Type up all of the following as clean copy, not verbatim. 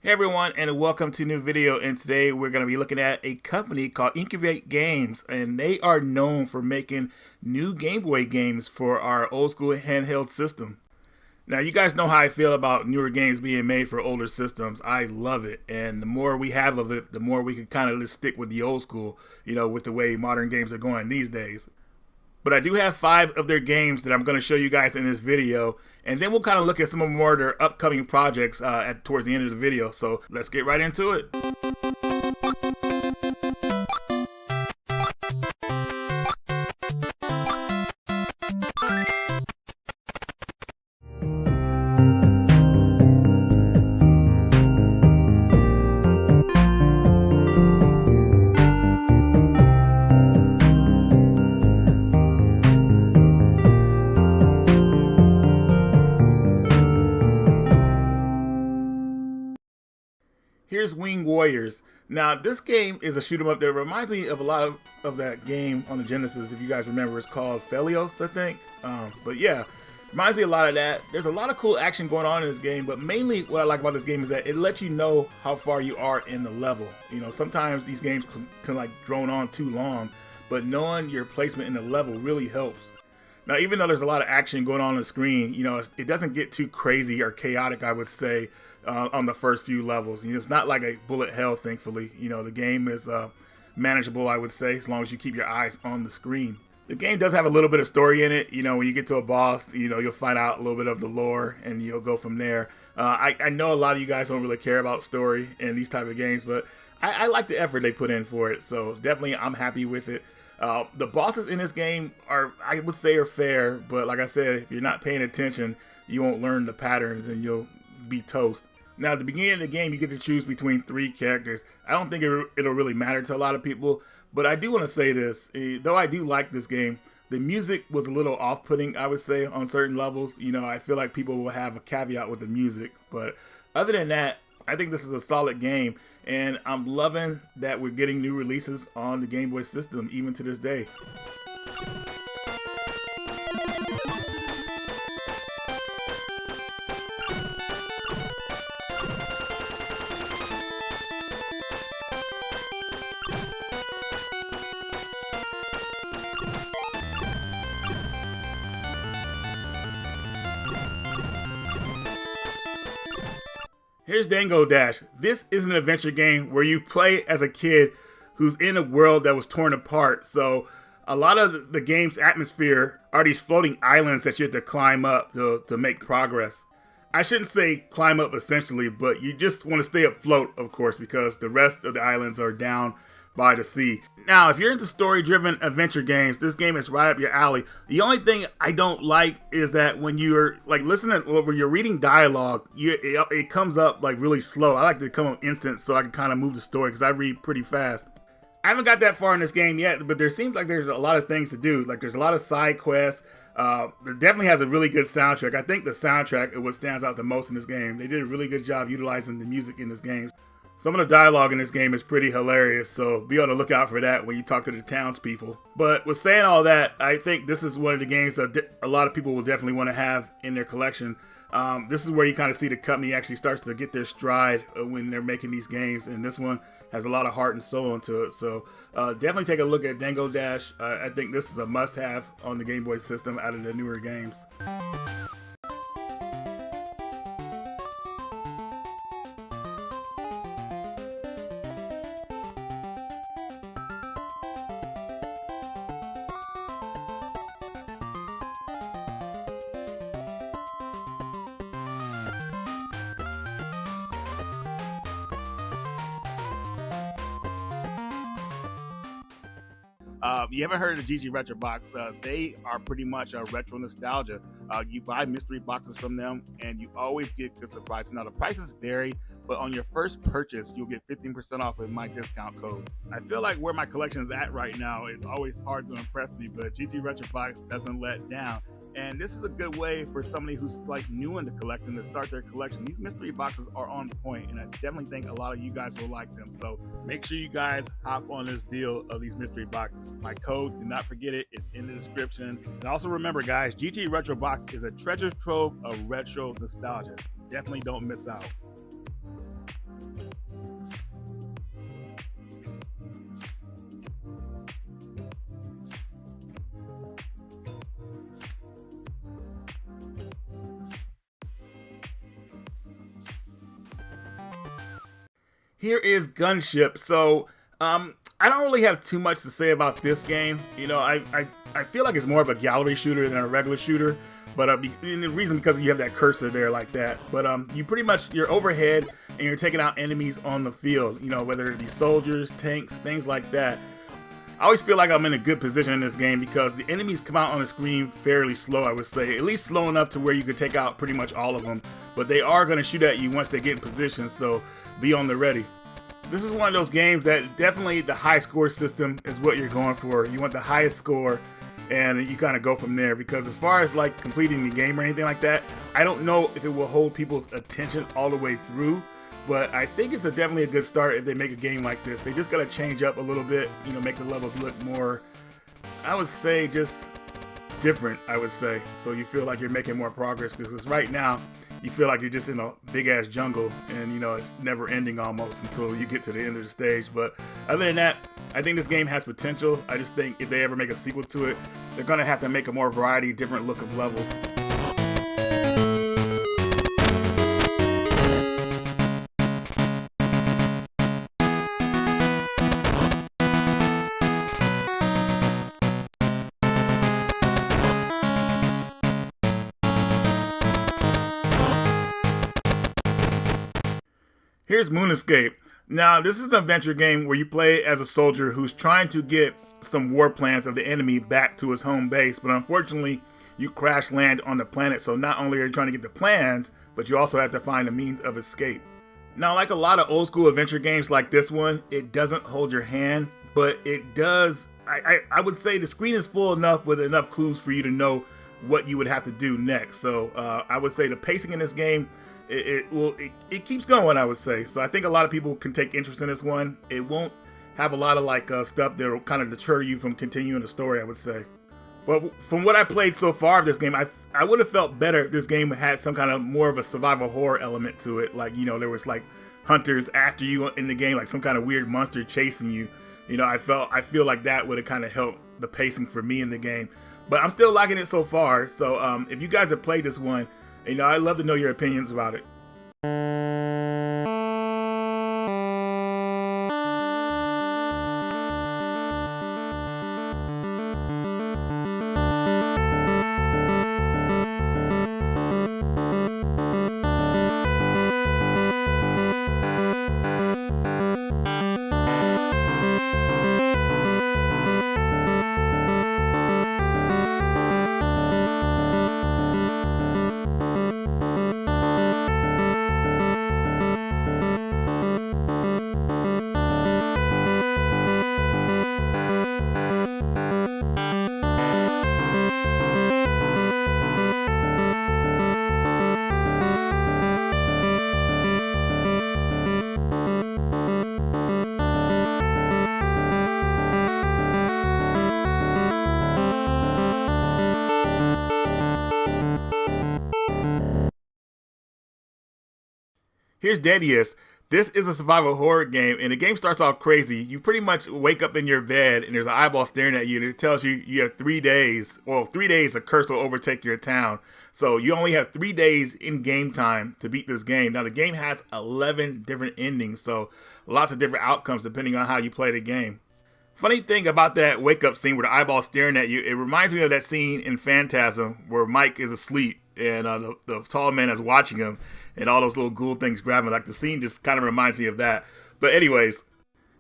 Hey everyone, and welcome to a new video. And today we're going to be looking at a company called Incubate Games, and they are known for making new Game Boy games for our old school handheld system. Now, you guys know how I feel about newer games being made for older systems. I love it, and the more we have of it, the more we can kind of just stick with the old school, with the way modern games are going these days. But I do have 5 of their games that I'm going to show you guys in this video, and then we'll kind of look at some more of their upcoming projects towards the end of the video. So let's get right into it. Here's Wing Warriors. Now, this game is a shoot 'em up that reminds me of a lot of that game on the Genesis. If you guys remember, it's called Phelios, I think. But yeah, reminds me a lot of that. There's a lot of cool action going on in this game, but mainly what I like about this game is that it lets you know how far you are in the level. Sometimes these games can like drone on too long, but knowing your placement in the level really helps. Now, even though there's a lot of action going on the screen, it doesn't get too crazy or chaotic, I would say, on the first few levels. It's not like a bullet hell, thankfully. The game is manageable, I would say, as long as you keep your eyes on the screen. The game does have a little bit of story in it. When you get to a boss, you'll find out a little bit of the lore, and you'll go from there. I know a lot of you guys don't really care about story in these type of games, but I like the effort they put in for it, so definitely I'm happy with it. The bosses in this game I would say, are fair, but like I said, if you're not paying attention, you won't learn the patterns and you'll be toast. Now, at the beginning of the game, you get to choose between 3 characters. I don't think it'll really matter to a lot of people, but I do want to say this. Though I do like this game, the music was a little off-putting, I would say, on certain levels. I feel like people will have a caveat with the music, but other than that, I think this is a solid game, and I'm loving that we're getting new releases on the Game Boy system, even to this day. Here's Dango Dash. This is an adventure game where you play as a kid who's in a world that was torn apart. So a lot of the game's atmosphere are these floating islands that you have to climb up to make progress. I shouldn't say climb up essentially, but you just want to stay afloat, of course, because the rest of the islands are down by the sea. Now, if you're into story-driven adventure games, this game is right up your alley. The only thing I don't like is that when you're like listening, when you're reading dialogue, it comes up like really slow. I like to come up instant so I can kind of move the story because I read pretty fast. I haven't got that far in this game yet, but there seems like there's a lot of things to do. Like there's a lot of side quests. It definitely has a really good soundtrack. I think the soundtrack is what stands out the most in this game. They did a really good job utilizing the music in this game. Some of the dialogue in this game is pretty hilarious, so be on the lookout for that when you talk to the townspeople. But with saying all that, I think this is one of the games that a lot of people will definitely want to have in their collection. This is where you kind of see the company actually starts to get their stride when they're making these games, and this one has a lot of heart and soul into it. So definitely take a look at Dango Dash. I think this is a must-have on the Game Boy system out of the newer games. You haven't heard of the GG Retro Box? They are pretty much a retro nostalgia. You buy mystery boxes from them, and you always get good surprises. Now, the prices vary, but on your first purchase, you'll get 15% off with my discount code. I feel like where my collection is at right now is always hard to impress me, but GG Retro Box doesn't let down. And this is a good way for somebody who's like new into collecting to start their collection. These mystery boxes are on point, and I definitely think a lot of you guys will like them. So make sure you guys hop on this deal of these mystery boxes. My code, do not forget it, it's in the description. And also remember, guys, GT Retro Box is a treasure trove of retro nostalgia. Definitely don't miss out. Here is Gunship. So, I don't really have too much to say about this game. You know, I feel like it's more of a gallery shooter than a regular shooter. But and the reason because you have that cursor there like that. But you pretty much, you're overhead and you're taking out enemies on the field. You know, whether it be soldiers, tanks, things like that. I always feel like I'm in a good position in this game because the enemies come out on the screen fairly slow, I would say. At least slow enough to where you could take out pretty much all of them. But they are going to shoot at you once they get in position, so be on the ready. This is one of those games that definitely the high score system is what you're going for. You want the highest score, and you kind of go from there. Because as far as like completing the game or anything like that, I don't know if it will hold people's attention all the way through. But I think it's definitely a good start if they make a game like this. They just got to change up a little bit, you know, make the levels look more, I would say, just different, I would say. So you feel like you're making more progress, because right now, you feel like you're just in a big-ass jungle, and, you know, it's never ending almost until you get to the end of the stage. But other than that, I think this game has potential. I just think if they ever make a sequel to it, they're going to have to make a more variety, different look of levels. Here's Moon Escape. Now, this is an adventure game where you play as a soldier who's trying to get some war plans of the enemy back to his home base, but unfortunately, you crash land on the planet, so not only are you trying to get the plans, but you also have to find a means of escape. Now, like a lot of old school adventure games like this one, it doesn't hold your hand, but it does. I would say the screen is full enough with enough clues for you to know what you would have to do next. So I would say the pacing in this game, it keeps going, I would say. So I think a lot of people can take interest in this one. It won't have a lot of like stuff that will kind of deter you from continuing the story, I would say. But from what I played so far of this game, I would have felt better if this game had some kind of more of a survival horror element to it. Like, you know, there was like hunters after you in the game, like some kind of weird monster chasing you. You know, I feel like that would have kind of helped the pacing for me in the game. But I'm still liking it so far. So if you guys have played this one, you know, I'd love to know your opinions about it. Here's Danus. This is a survival horror game, and the game starts off crazy. You pretty much wake up in your bed, and there's an eyeball staring at you, and it tells you you have 3 days. Well, 3 days a curse will overtake your town. So you only have 3 days in game time to beat this game. Now, the game has 11 different endings, so lots of different outcomes depending on how you play the game. Funny thing about that wake-up scene where the eyeball's staring at you, it reminds me of that scene in Phantasm where Mike is asleep and the tall man is watching him and all those little ghoul things grab him. Like, the scene just kind of reminds me of that. But anyways,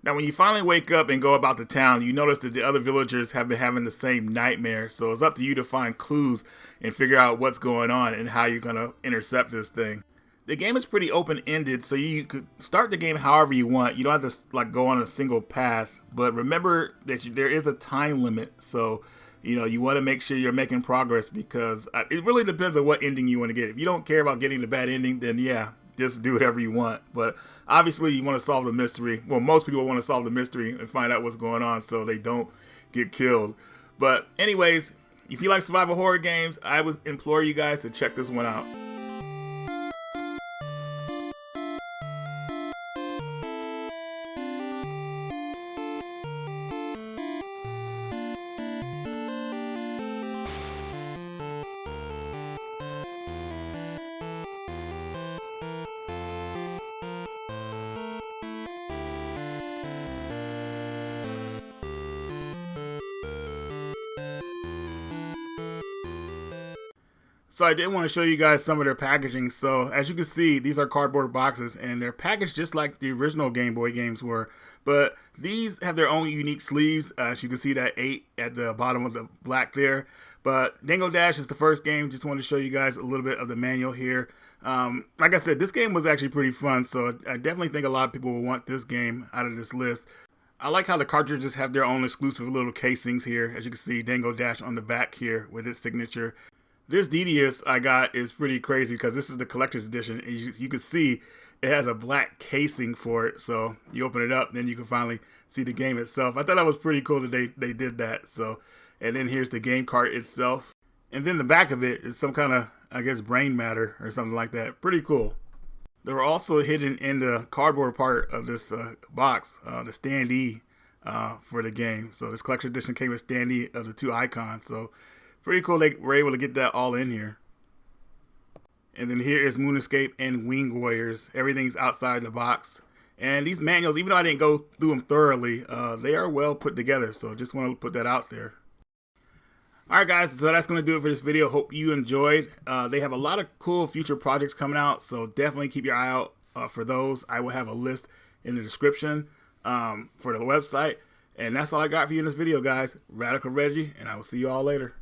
now when you finally wake up and go about the town, you notice that the other villagers have been having the same nightmare. So it's up to you to find clues and figure out what's going on and how you're going to intercept this thing. The game is pretty open-ended, so you could start the game however you want. You don't have to like go on a single path, but remember that there is a time limit. So, you know, you want to make sure you're making progress, because it really depends on what ending you want to get. If you don't care about getting the bad ending, then yeah, just do whatever you want. But obviously, you want to solve the mystery. Well, most people want to solve the mystery and find out what's going on so they don't get killed. But anyways, if you like survival horror games, I would implore you guys to check this one out. So I did want to show you guys some of their packaging. So as you can see, these are cardboard boxes and they're packaged just like the original Game Boy games were. But these have their own unique sleeves. As you can see that 8 at the bottom of the black there. But Dango Dash is the first game. Just wanted to show you guys a little bit of the manual here. Like I said, this game was actually pretty fun. So I definitely think a lot of people will want this game out of this list. I like how the cartridges have their own exclusive little casings here. As you can see, Dango Dash on the back here with its signature. This DDS I got is pretty crazy because this is the collector's edition. And you can see it has a black casing for it. So you open it up, then you can finally see the game itself. I thought that was pretty cool that they did that. So, and then here's the game cart itself. And then the back of it is some kind of, I guess, brain matter or something like that. Pretty cool. They were also hidden in the cardboard part of this box, the standee for the game. So this collector's edition came with standee of the 2 icons. So pretty cool they were able to get that all in here. And then here is Moon Escape and Wing Warriors. Everything's outside the box. And these manuals, even though I didn't go through them thoroughly, they are well put together. So just want to put that out there. Alright guys, so that's going to do it for this video. Hope you enjoyed. They have a lot of cool future projects coming out. So definitely keep your eye out for those. I will have a list in the description for the website. And that's all I got for you in this video, guys. Radical Reggie, and I will see you all later.